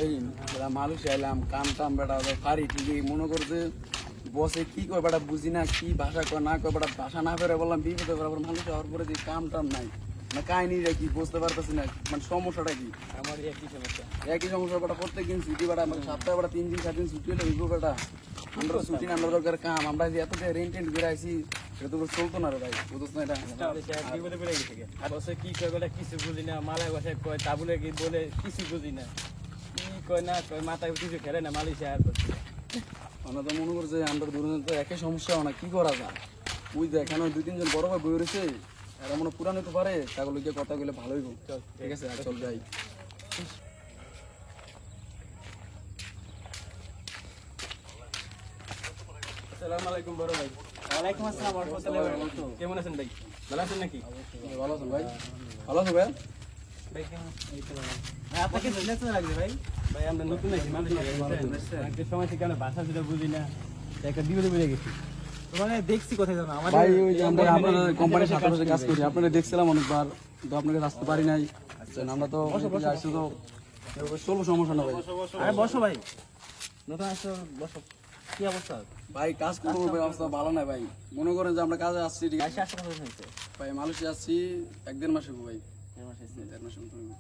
এই মানুষ এলাম কাম টাম বেটা পারি ঠিকই মনে করছে বসে কি কয় বেটা বুঝি না কি ভাষা কয় না কয় বেটা ভাষা না পেরে বললাম বিপদে করে আবার মানুষ হওয়ার পরে যে কাম টাম নাই না কাহিনীটা কি বুঝতে পারতেছি না মানে সমস্যাটা কি আমার একই সমস্যা বেটা প্রত্যেকদিন ছুটি বেটা মানে সপ্তাহে বেটা 3 দিন 4 দিন ছুটি হলে হইব বেটা আমরা ছুটি না আমরা দরকার কাম আমরা যে এত রেন্ট টেন্ট করে আইছি এটা তো চলতো না রে ভাই বুঝছ না এটা বিপদে পড়ে গেছে বসে কি কয় বলে কিছু বুঝি না মালায় বসে কয় তাবুলে কি বলে কিছু বুঝি না কি কয় না কয় মাথায় কিছু খেলে না মালয়েশিয়া আর করছে আমরা তো মনে করছে আমরা দুজন তো একই সমস্যা না কি করা যায় বুঝ দেখ এখানে 2-3 জন বড় ভাই বই রয়েছে এরা মনে পুরান হতে পারে তাগুলো গিয়ে কথা বলে ভালোই হোক ঠিক আছে চল যাই আসসালামু আলাইকুম বড় ভাই ওয়ালাইকুম আসসালাম ওয়া রাহমাতুল্লাহি ওয়া বারাকাতুহু। কেমন আছেন ভাই ভালো আছেন নাকি ভালো আছেন ভাই ভালো আছেন ভাই ভাই কেমন ভাই আপনাকে ধন্যবাদ লাগবে ভাই। ভাই আমরা নতুন আছি মালয়েশিয়া একটা সময় থেকে আমরা ভাষা যেটা বুঝি না একটা বিপদে পড়ে গেছি তোমাকে দেখছি কোথায় জানো আমার ভাই ওই যে আমরা আপনাদের কোম্পানির সাথে সাথে কাজ করি আপনাদের দেখছিলাম অনেকবার তো আপনাকে আসতে পারি নাই আমরা তো আসছি তো চলবো সমস্যা না ভাই আরে বসো ভাই, নতুন আসছো বসো। কি অবস্থা? ভাই কাজ করবো ভাই অবস্থা ভালো না ভাই মনে করেন যে আমরা কাজে আসছি ঠিক আছে আসে আসে কথা হয়েছে ভাই মালয়েশিয়া আসছি 1-1.5 মাস হবো ভাই 1 মাস হয়েছে। 1.5 মাস মতো হইবো।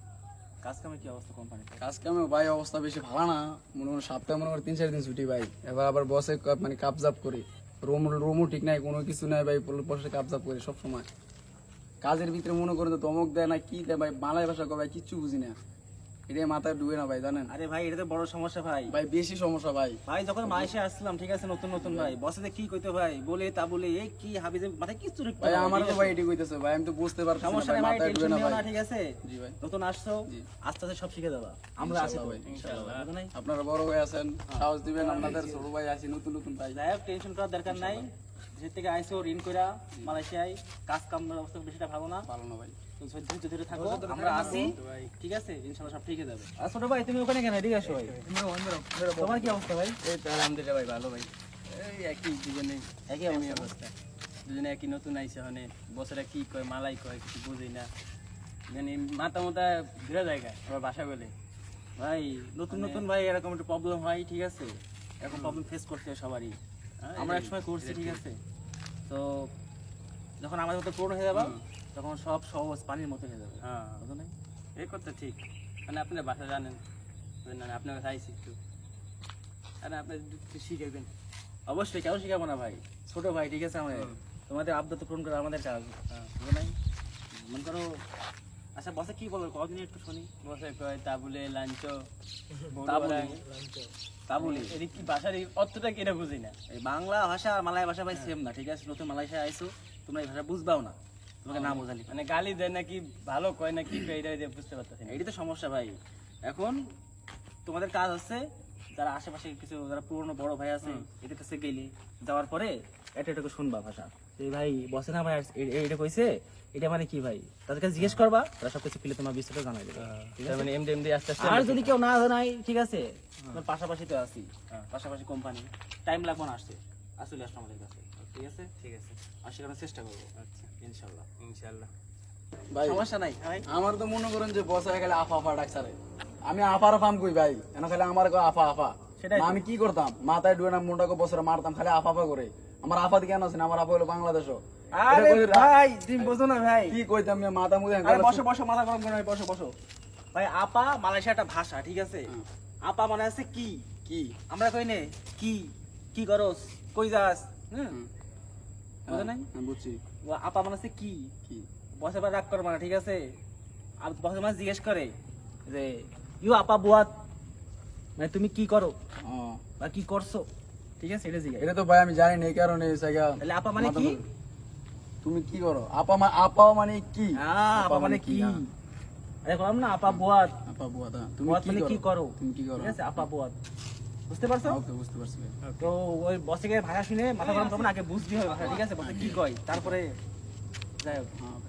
কাজ কামের কি অবস্থা কোম্পানি? কাজ কামে ভাই অবস্থা বেশি ভালো না মনে করেন সপ্তাহে মনে করেন 3-4 দিন ছুটি ভাই এবার আবার বসে মানে কাপজাপ করি রুমও ঠিক নাই কোনো কিছু নাই ভাই বসে কাপজাপ করি সব সময় কাজের ভিতরে মনে করেন তো ধমক দেয় না কি দেয় ভাই মালয় ভাষা কয় ভাই কিচ্ছু বুঝি না এটাই মাথায় ঢুকে না ভাই জানেন আরে ভাই এটা তো বড় সমস্যা ভাই। ভাই বেশি সমস্যা ভাই ভাই যখন মালয়েশিয়া আসলাম ঠিক আছে নতুন নতুন ভাই বসে যে কি কইতো ভাই বলে তা বলে এই কি হাবিজে মাথায় কিছু ঢুকতো ভাই না, আমার ঠিক তো আছে? ভাই এটি কইতেছে ভাই আমি তো বুঝতে পারছি না সমস্যা ভাই নেই ভাই, মাথায় ঢুকে টেনশন না নিও ভাই না, ঠিক আছে? জি ভাই নতুন আসছো জি। আস্তে আস্তে সব শিখে যাবা, আমরা আছি তো ইনশাআল্লাহ ভাই, ইনশাআল্লাহ। বুঝো নাই? আপনারা বড় হয়ে আছেন সাহস দিবেন আপনাদের ছোট ভাই আছি নতুন নতুন ভাই যাই হোক টেনশন করার দরকার নাই। যে থেকে আইসো ঋণ কইরা মালয়েশিয়ায় কাজ কাম অবস্থা বেশিটা ভালো না, ভালো না ভাই তো ধৈর্য ধরে থাকো, আমরা আছি ঠিক আছে, ইনশাআল্লাহ সব ঠিক হয়ে যাবে। আর ছোট ভাই তুমি ওখানে কেন? এদিকে আসো ভাই। তোমার কি অবস্থা ভাই? এই তো আলহামদুলিল্লাহ ভাই ভালো ভাই এই একই দুজনে একই একই অবস্থা। অবস্থা দুজনে একই নতুন আইসে হনে বছরে কি কয় মালাই কয় কিছু বুঝি না মানে মাথা মাথা ঘুরে জায়গা আবার বাসা বলে ভাই নতুন নতুন ভাই এরকম একটা প্রবলেম হয়, ঠিক আছে? এরকম প্রবলেম ফেস করতে হয় সবারই, আমরা একসময় করছি ঠিক আছে। তো যখন আমাদের মতো পূর্ণ হয়ে যাবে তখন সব সহজ পানির মতো হয়ে যাবে, হ্যাঁ বুঝো নাই? এই কথা ঠিক মানে আপনার বাসা জানেন না আপনার কাছে আইসি একটু আর আপনি একটু শিখাবেন অবশ্যই কেন শিখাবো না ভাই, ছোট ভাই ঠিক আছে আমাদের, তোমাদের আবদার পূরণ করা আমাদের কাজ, বুঝো নাই? মনে করো আচ্ছা বসে কি বলো কদিন একটু শুনি। বসে কয় তাবুলে লাঞ্চ তাবুলে? তাবুলি এদিক কি ভাষার অর্থটা কি এটা বুঝি না এই বাংলা ভাষা আর মালয় ভাষা ভাই সেম না, ঠিক আছে? নতুন মালয়েশিয়া আইছো তোমরা এই ভাষা বুঝবাও না, তোমাকে না বোঝালি মানে গালি দেয় নাকি ভালো কয় নাকি কয় এটা এটা বুঝতে পারতেছি না এইটা তো সমস্যা ভাই। এখন তোমাদের কাজ হচ্ছে যারা আশেপাশে কিছু যারা পুরনো বড় ভাই আছে এদের কাছে গেলে যাওয়ার পরে এটা এটাকে শুনবা ভাষা, এই ভাই বসে না ভাই এটা কইছে এটা মানে কি ভাই, তাদের কাছে জিজ্ঞেস করবা, তারা সবকিছু ফিলে তোমার বিস্তারিত জানাই দেবে, ঠিক তার আছে? মানে এমডি এমডি আস্তে আস্তে আর যদি কেউ না জানাই ঠিক আছে, তোমার পাশাপাশি তো আছি, পাশাপাশি কোম্পানি, টাইম লাগবে না আসতে, আসলে আসলে আমাদের কাছে, ঠিক আছে? ঠিক আছে আর সেখানে চেষ্টা করবো আচ্ছা ইনশাল্লাহ, ইনশাআল্লাহ ভাই সমস্যা নাই ভাই। আমার তো মনে করেন যে বসে খালি আফা আফা ডাকসারে আমি আফার ফার্ম কই ভাই এন খালি আমার কয় আফা আফা সেটাই না তো। আমি কি করতাম মাথায় ডুয়ে না মুন্ডাকে বছরে মারতাম খালি আফা আফা করে আমার আফা কেন আছে না আমার আফা হলো বাংলাদেশও আরে ভাই তুমি বোঝো না ভাই। কি কইতাম আমি মাথা মুখে আরে বসো বসো, মাথা গরম করো না, বসো বসো ভাই। আপা মালয়েশিয়া একটা ভাষা, ঠিক আছে? আপা মানে আছে কি, কি আমরা কই নে কি, কি করস, কই যাস, বুঝো নাই? আমি বুঝছি ও আপা মানে আছে কি, কি বসে বা রাগ করবা না, ঠিক আছে? আর বসে মানে জিজ্ঞেস করে যে ইউ আপা বুয়াত মানে তুমি কি করো ও, বা কি করছো, ঠিক আছে? এটা জিজ্ঞেস। এটা তো ভাই আমি জানি না এই কারণে জায়গা তাহলে আপা মানে কি? তুমি কি করো আপাও মানে কি আপা মানে কি? হ্যাঁ। আরে বললাম না আপা বুয়াত, আপা বুয়া দা তুমি বুয়াত মানে কি করো, তুমি কি করো ঠিক আছে? আপা বুয়াত, বুঝতে পারছো? ওকে বুঝতে পারছি ভাই। তো ওই বসে গিয়ে ভাষা শুনে মাথা গরম করবো না, আগে বুঝতে হবে ভাষা, ঠিক আছে? বসে কি কয় তারপরে যাই হোক। হ্যাঁ ভাই।